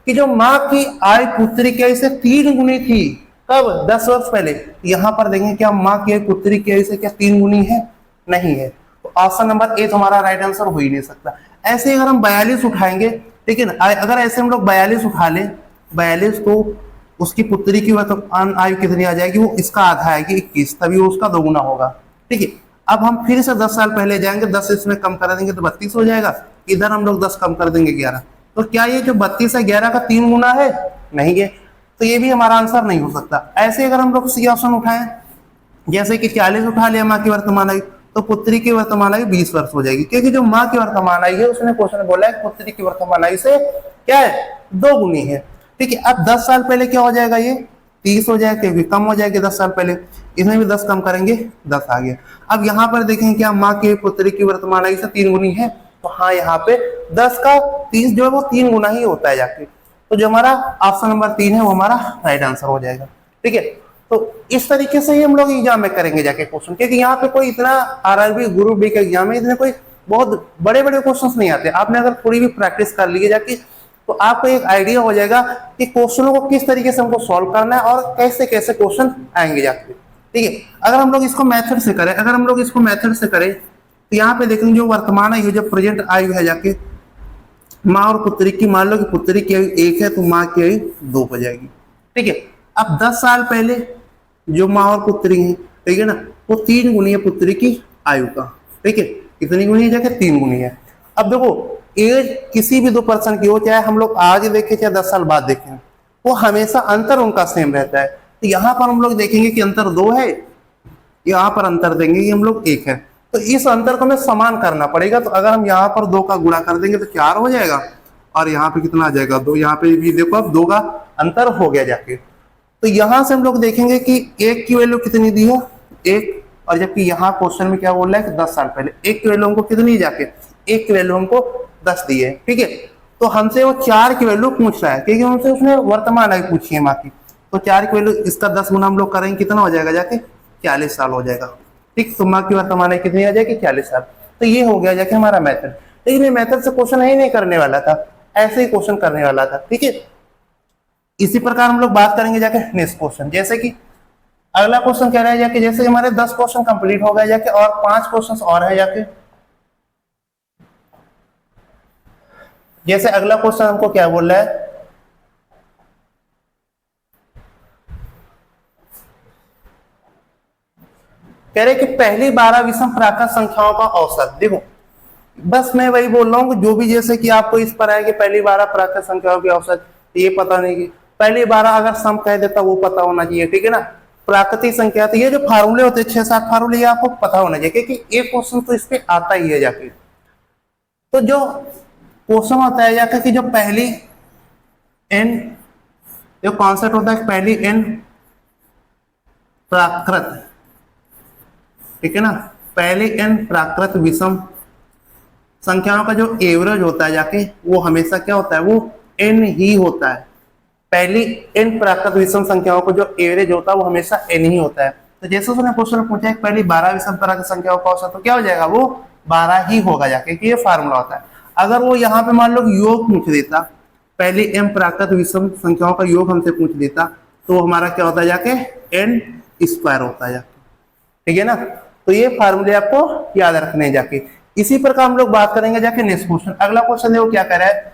कि जो माँ की आयु पुत्री की आयु से 3 गुनी थी, कब 10 वर्ष पहले। यहाँ पर देखेंगे क्या माँ की आयु पुत्री की आयु से क्या 3 गुनी है, नहीं है। तो ऑप्शन नंबर ए हमारा राइट आंसर हो ही नहीं सकता। ऐसे अगर हम 42 उठाएंगे, ठीक है ना, अगर ऐसे हम लोग 42 उठा लें, 42 को उसकी पुत्री की वर्तमान आयु कितनी आ जाएगी, वो इसका आधा आएगी 21, तभी वो उसका दोगुना होगा, ठीक है। अब हम फिर से 10 साल पहले जाएंगे, 10 इसमें कम कर देंगे तो 32 हो जाएगा, इधर हम लोग 10 कम कर देंगे 11। तो क्या ये जो 32 है 11 का 3 गुना है, नहीं है, तो ये भी हमारा आंसर नहीं हो सकता। ऐसे अगर हम लोग सी ऑप्शन उठाएं, जैसे कि 40 उठा लिया माँ की वर्तमान आयु, तो पुत्री की वर्तमान आयु 20 वर्ष हो जाएगी, क्योंकि जो माँ की वर्तमान आयु है उसने क्वेश्चन बोला है पुत्री की वर्तमान आयु से क्या है 2 गुनी है, ठीक है। अब 10 साल पहले क्या हो जाएगा, ये 30 हो जाएगा क्योंकि कम हो जाएगी 10 साल पहले, इसमें भी 10 कम करेंगे 10 आ गया। अब यहाँ पर देखें क्या माँ की पुत्री की वर्तमान आयु से 3 गुनी है, तो हाँ यहाँ पे 10 का 30 जो है वो 3 गुना ही होता है जाके, तो जो हमारा ऑप्शन नंबर 3 है वो हमारा राइट आंसर हो जाएगा। ठीक है, तो इस तरीके से ही हम लोग एग्जाम में करेंगे जाके क्वेश्चन, क्योंकि यहाँ पे कोई इतना आरआरबी ग्रुप बी के एग्जाम में इतने कोई बहुत बड़े बड़े क्वेश्चंस नहीं आते। आपने अगर थोड़ी भी प्रैक्टिस कर ली है जाके तो आपको एक आइडिया हो जाएगा कि क्वेश्चनों को किस तरीके से हमको सॉल्व करना है और कैसे कैसे क्वेश्चन आएंगे जाके। ठीक है, अगर हम लोग इसको मेथड से करें तो यहाँ पे देखेंगे जो वर्तमान आयु जो प्रेजेंट आयु है जाके माँ और पुत्री की, मान लो कि पुत्री की आयु 1 है तो माँ की आयु 2 हो जाएगी। ठीक है, अब 10 साल पहले जो माँ और पुत्री है, ठीक है ना, वो 3 गुनी है पुत्री की आयु का। ठीक है, कितनी गुनी है जाके 3 गुनी है। अब देखो एज किसी भी 2 पर्सन की हो, चाहे हम लोग आज देखें चाहे 10 साल बाद देखें, वो हमेशा अंतर उनका सेम रहता है। तो यहाँ पर हम लोग देखेंगे कि अंतर 2 है, यहाँ पर अंतर देंगे कि हम लोग 1 है, तो इस अंतर को हमें समान करना पड़ेगा। तो अगर हम यहाँ पर 2 का गुणा कर देंगे तो 4 हो जाएगा, और यहाँ पे कितना आ जाएगा 2, यहाँ पे भी देखो अब 2 का अंतर हो गया जाके। तो यहाँ से हम लोग देखेंगे कि 1 की वैल्यू कितनी दी है 1, और जबकि यहाँ क्वेश्चन में क्या बोल रहा है कि 10 साल पहले 1 की वैल्यू हमको कितनी जाके 1 की वैल्यू हमको 10 दी है। ठीक है, तो हमसे वो 4 की वैल्यू पूछ रहा है क्योंकि हमसे उसने वर्तमान आयु पूछी है माँ की, तो 4 की वैल्यू इसका 10 गुना हम लोग करेंगे कितना हो जाएगा जाके 40 साल हो जाएगा। ठीक, तो माँ की वर्तमान आयु कितनी आ जाएगी 40 साल। तो ये हो गया जाके हमारा मेथड। लेकिन ये मेथड से क्वेश्चन ही नहीं करने वाला था, ऐसे ही क्वेश्चन करने वाला था। ठीक है, इसी प्रकार हम लोग बात करेंगे जाके नेक्स्ट क्वेश्चन, जैसे कि अगला क्वेश्चन कह रहा है जाके जैसे हमारे 10 क्वेश्चन कंप्लीट हो गए जाके और 5 क्वेश्चन और है जाके। जैसे अगला क्वेश्चन हमको क्या बोल रहा है, कह रहे कि पहली 12 विषम प्राकृत संख्याओं का औसत। देखो बस मैं वही बोल रहा हूँ कि जो भी जैसे कि आपको इस पर है कि पहली 12 प्राकृत संख्याओं की औसत, ये पता नहीं कि पहली 12 अगर सम कह देता वो पता होना चाहिए। ठीक है ना, प्राकृतिक संख्या, तो ये जो फार्मूले होते हैं 6-7 फार्मूले ये आपको पता होना चाहिए, क्योंकि एक क्वेश्चन तो इस पे आता ही है जाके। तो जो क्वेश्चन होता है जाके कि जो पहली n जो कॉन्सेप्ट होता है पहली n प्राकृत, ठीक है ना, पहले n प्राकृत विषम संख्याओं का जो एवरेज होता है जाके वो हमेशा क्या होता है, वो n ही होता है। पहली n प्राकृत विषम संख्याओं को जो एवरेज होता है वो हमेशा n ही होता है। तो जैसे उसने क्वेश्चन पूछा है पहली 12 विषम प्राकृत संख्याओं का औसत, तो क्या हो जाएगा वो 12 ही होगा जाके, कि ये फार्मूला होता है। अगर वो यहाँ पे मान लो योग पूछ देता, पहली m प्राकृत विषम संख्याओं का योग हमसे पूछ देता, तो हमारा क्या होता है जाके n स्क्वायर होता है जाके। ठीक है ना, तो ये फार्मूले आपको याद रखने हैं जाके। इसी प्रकार हम लोग बात करेंगे जाके नेक्स्ट क्वेश्चन। अगला क्वेश्चन देखो क्या कह रहा है,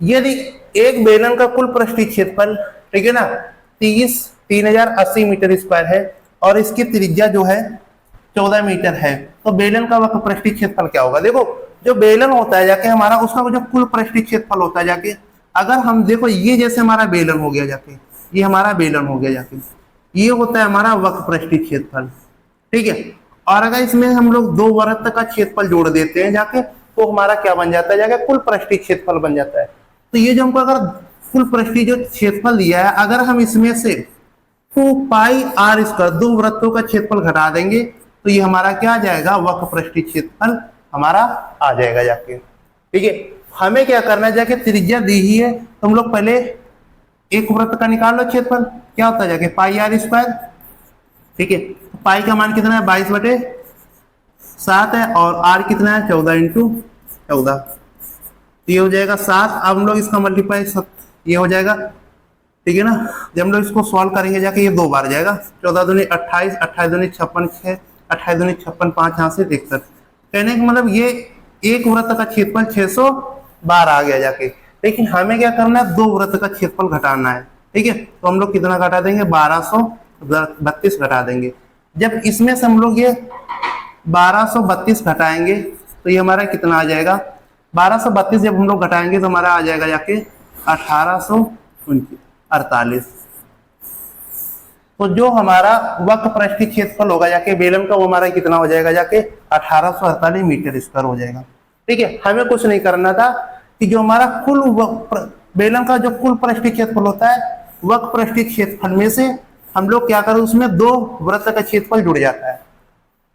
यदि एक बेलन का कुल पृष्ठीय क्षेत्रफल, ठीक है ना, 3080 मीटर स्क्वायर है और इसकी त्रिज्या जो है 14 मीटर है, तो बेलन का वक्र पृष्ठीय क्षेत्रफल क्या होगा। देखो जो बेलन होता है जाके हमारा, उसका जो कुल पृष्ठीय क्षेत्रफल होता है जाके, अगर हम देखो ये जैसे हमारा बेलन हो गया जाके, ये हमारा बेलन हो गया जाके, ये होता है हमारा वक्र पृष्ठीय क्षेत्रफल। ठीक है, और अगर इसमें हम लोग 2 वृत्त का क्षेत्रफल जोड़ देते हैं जाके, तो हमारा क्या बन जाता है जाके कुल पृष्ठीय क्षेत्रफल बन जाता है। तो ये जो हमको अगर कुल पृष्ठीय जो क्षेत्रफल दिया है, अगर हम इसमें से 2πr², 2 वृत्तों का क्षेत्रफल घटा देंगे, तो ये हमारा क्या आ जाएगा, वक्र पृष्ठीय क्षेत्रफल हमारा आ जाएगा जाके। ठीक है, हमें क्या करना है जाके, त्रिज्या दी ही है तो हम लोग पहले एक वृत्त का निकाल लो क्षेत्रफल, क्या होता है जाके πr²। ठीक है, तो पाई का मान कितना है 22/7 है, और r कितना है 14 × 14, ये हो जाएगा 7। अब हम लोग इसका मल्टीप्लाई ये हो जाएगा। ठीक है ना, जब हम लोग इसको सॉल्व करेंगे जाके ये 2 बार जाएगा, 14 दूनी 28, 28 दूनी 56, 6, 28 दूनी 56, 5 यहाँ से 63। कहने का मतलब ये एक वृत्त का क्षेत्रफल 612 आ गया जाके। लेकिन हमें क्या करना है, 2 वृत्त का क्षेत्रफल घटाना है। ठीक है, तो हम लोग कितना घटा देंगे, 1232 घटा देंगे। जब इसमें से हम लोग ये 1232 घटाएंगे तो ये हमारा कितना आ जाएगा, 1232 जब हम लोग घटाएंगे तो हमारा आ जाएगा जाके 1848। तो जो हमारा वक्र पृष्ठीय क्षेत्रफल होगा जाके बेलन का, वो हमारा कितना हो जाएगा जाके 1848 मीटर स्क्वायर हो जाएगा। ठीक है, हमें कुछ नहीं करना था कि जो हमारा कुल बेलन का जो कुल पृष्ठीय क्षेत्रफल होता है, वक्र पृष्ठीय क्षेत्रफल में से हम लोग क्या करें, उसमें दो वृत्त का क्षेत्रफल जुड़ जाता है।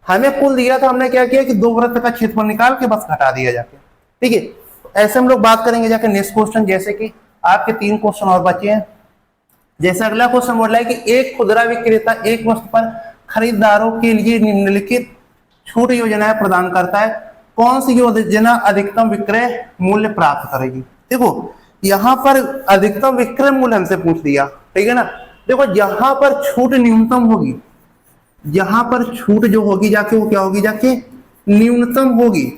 हमें कुल दिया था, हमने क्या किया कि दो वृत्त का क्षेत्रफल निकाल के बस घटा दिया जाके, ठीक है। ऐसे हम लोग बात करेंगे जाके नेक्स्ट क्वेश्चन, जैसे कि आपके 3 क्वेश्चन और बचे हैं। जैसे अगला क्वेश्चन बोल रहा है कि एक खुदरा विक्रेता एक वस्तु पर खरीदारों के लिए निम्नलिखित छूट योजनाएं प्रदान करता है, कौन सी योजना अधिकतम विक्रय मूल्य प्राप्त करेगी। देखो यहां पर अधिकतम विक्रय मूल्य हमसे पूछ दिया, ठीक है ना। देखो यहां पर छूट न्यूनतम होगी, यहां पर छूट जो होगी जाके वो क्या होगी, जाके न्यूनतम होगी।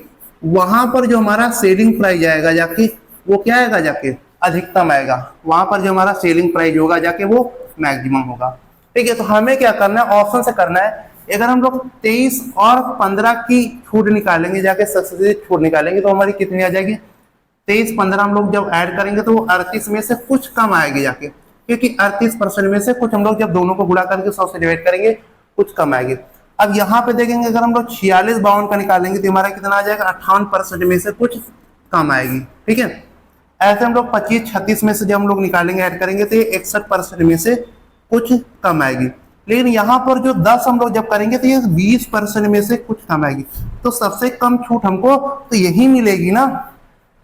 वहां पर जो हमारा सेलिंग प्राइस आएगा जाके वो क्या आएगा, जाके अधिकतम आएगा। वहां पर जो हमारा सेलिंग प्राइस होगा जाके वो मैक्सिमम होगा, ठीक है। तो हमें क्या करना है, ऑप्शन से करना है। अगर हम लोग 23 और 15 की छूट निकालेंगे, जाके सबसे छूट निकालेंगे तो हमारी कितनी आ जाएगी, 23-15 हम लोग जब ऐड करेंगे तो वो 38 में से कुछ कम आएगी जाके, क्योंकि 38% में से कुछ हम लोग जब दोनों को गुणा करके 100 से डिवाइड करेंगे कुछ कम आएगी। अब यहाँ पे देखेंगे अगर हम लोग 46-52 का निकालेंगे तो हमारा कितना आ जाएगा, 58% में से कुछ कम आएगी, ठीक है। ऐसे हम लोग 25-36 में से जब हम लोग निकालेंगे ऐड करेंगे तो ये 61% में से कुछ कम आएगी। लेकिन यहाँ पर जो 10 हम लोग जब करेंगे तो ये 20% में से कुछ कम आएगी। तो सबसे कम छूट हमको तो यही मिलेगी ना,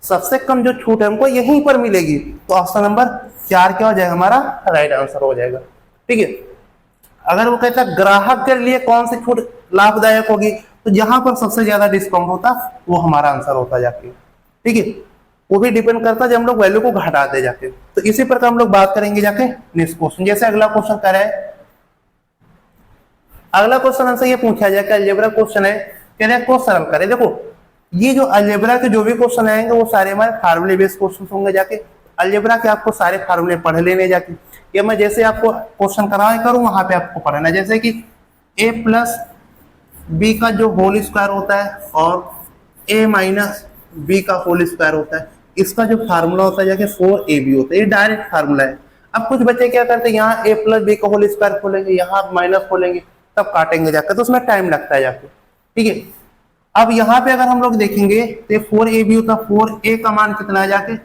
सबसे कम जो छूट है हमको यहीं पर मिलेगी। तो ऑप्शन नंबर 4 क्या हो जाएगा, हमारा राइट आंसर हो जाएगा, ठीक है। अगर वो कहता है ग्राहक के लिए कौन सी छूट लाभदायक होगी, तो जहां पर सबसे ज्यादा डिस्काउंट होता वो हमारा आंसर होता जाके, ठीक है। वो भी डिपेंड करता है जब हम लोग वैल्यू को घटा दे जाके। तो इसी प्रकार हम लोग बात करेंगे जाके नेक्स्ट क्वेश्चन। जैसे अगला क्वेश्चन कह रहा है, अगला क्वेश्चन हमसे ये पूछा जाए कि अलजेब्रा क्वेश्चन है, कह रहे हैं को सरल करें। देखो ये जो अलजेब्रा के जो भी क्वेश्चन आएंगे वो सारे हमारे फार्मूले बेस्ड क्वेश्चन होंगे। जाके अलजेब्रा के आपको सारे फार्मूले पढ़ लेने जाके, या मैं जैसे आपको क्वेश्चन कराया करूं वहां पे आपको पढ़ना, जैसे कि a प्लस बी का जो होल स्क्वायर होता है और a माइनस बी का होल स्क्वायर होता है, इसका जो फार्मूला होता है जाके 4ab होता है। ये डायरेक्ट फार्मूला है। अब कुछ बच्चे क्या करते हैं, यहाँ a प्लस बी का होल स्क्वायर खोलेंगे, यहाँ माइनस खोलेंगे, तब काटेंगे जाकर, तो उसमें टाइम लगता है जाके, ठीक है। अब यहाँ पे अगर हम लोग देखेंगे तो 4ab होता है, 4a का मान कितना है जाके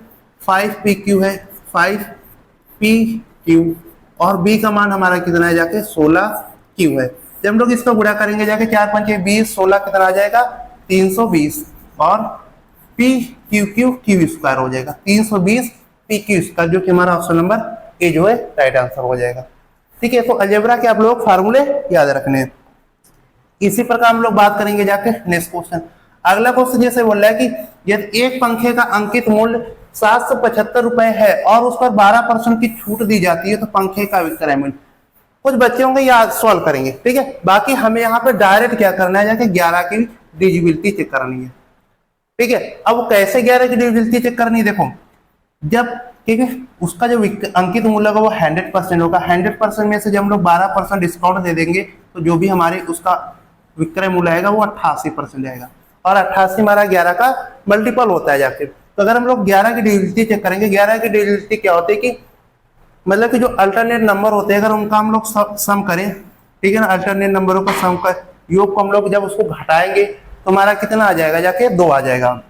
5pq है, 5pq, और b का मान हमारा कितना है जाके 16q है। जब हम लोग इसका गुणा करेंगे जाके 4×5=20, 16 कितना आ जाएगा 320, और pq स्क्वायर हो जाएगा 320 pq स्क्वायर, जो कि हमारा ऑप्शन नंबर ए जो है राइट आंसर हो जाएगा, ठीक है। तो अलजेब्रा के आप लोग फार्मूले याद रखने हैं। इसी प्रकार हम लोग बात करेंगे जाके नेक्स्ट क्वेश्चन। अगला क्वेश्चन जैसे बोल रहा है कि यदि एक पंखे का अंकित मूल्य 775 रुपए है और उस पर 12% की छूट दी जाती है तो पंखे का विक्रय मूल्य। कुछ बच्चे होंगे याद सॉल्व करेंगे, ठीक है। बाकी हमें यहाँ पे डायरेक्ट क्या करना है, जाके 11 की डिविजिबिलिटी चेक करनी है, ठीक है। अब कैसे 11 की डिविजिबिलिटी चेक करनी है, देखो जब ठीक है उसका जो अंकित मूल्य होगा वो 100% होगा। 100% में से जब हम लोग 12% डिस्काउंट दे देंगे तो जो भी हमारे उसका विक्रय मूल्य आएगा वो 88% आएगा, और 88 हमारा 11 का मल्टीपल होता है जाके। तो अगर हम लोग 11 की डिविजिबिलिटी चेक करेंगे, 11 की डिविजिबिलिटी क्या होती है कि मतलब कि जो अल्टरनेट नंबर होते हैं अगर उनका हम लोग सम करें, ठीक है ना, अल्टरनेट नंबरों का सम कर योग को हम लोग जब उसको घटाएंगे तो हमारा कितना आ जाएगा, जाके 2 आ जाएगा,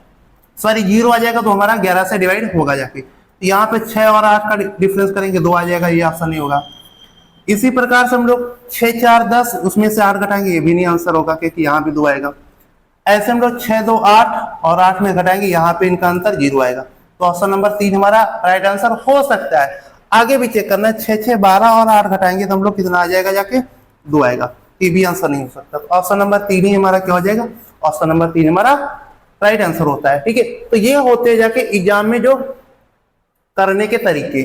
सॉरी 0 आ जाएगा, तो हमारा 11 से डिवाइड होगा जाके। तो यहाँ पे 6 और 8 का डिफरेंस करेंगे 2 आ जाएगा, ये ऑप्शन नहीं होगा। इसी प्रकार से हम लोग 6, 4, 10 उसमें से 8 घटाएंगे, ये भी नहीं आंसर होगा क्योंकि यहाँ भी 2 आएगा। ऐसे हम लोग 6, 2, 8 और 8 में घटाएंगे, यहाँ पे इनका अंतर 0 आएगा। तो ऑप्शन नंबर 3 हमारा राइट आंसर हो सकता है। आगे भी चेक करना है, 6, 6, 12 और 8 घटाएंगे तो हम लोग कितना आ जाएगा, जाके 2 आएगा, ये भी आंसर नहीं हो सकता। तो ऑप्शन नंबर 3 ही हमारा क्या हो जाएगा, ऑप्शन नंबर 3 हमारा राइट आंसर होता है, ठीक है। तो ये होते हैं जाके एग्जाम में जो करने के तरीके।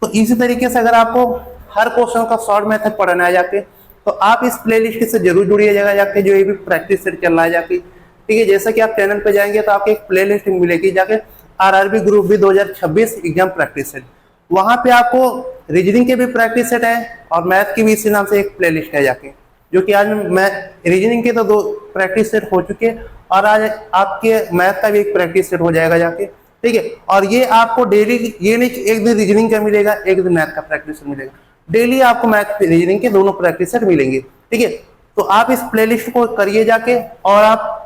तो इसी तरीके से अगर आपको हर क्वेश्चन का शॉर्ट मेथड पढ़ना है जाके, तो आप इस प्लेलिस्ट से जरूर जुड़िएगा जाके, जो ये भी प्रैक्टिस सेट चल रहा है जाके, ठीक है। जैसा कि आप चैनल पे जाएंगे तो आपको एक प्लेलिस्ट मिलेगी जाके, RRB group B 2026 exam practice set. वहां पे आपको रीजनिंग के भी प्रैक्टिस सेट है और मैथ की भी इसी नाम से एक प्लेलिस्ट है जाके, जो कि आज मैं रीजनिंग के तो 2 प्रैक्टिस सेट हो चुके हैं और आज आपके मैथ का भी एक प्रैक्टिस सेट हो जाएगा जाके, ठीक है। और ये आपको डेली, ये नहीं एक दिन रीजनिंग का मिलेगा, एक दिन मैथ का प्रैक्टिस सेट मिलेगा, डेली आपको मैथ रीजनिंग के दोनों प्रैक्टिस सेट मिलेंगे, ठीक है। तो आप इस प्लेलिस्ट को करिए जाके, और आप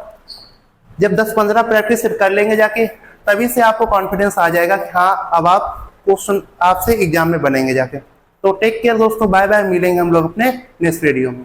जब 10-15 प्रैक्टिस सेट कर लेंगे जाके, तभी से आपको कॉन्फिडेंस आ जाएगा कि हाँ अब आप क्वेश्चन आपसे एग्जाम में बनेंगे जाके। तो टेक केयर दोस्तों, बाय बाय, मिलेंगे हम लोग अपने नेक्स्ट वीडियो में।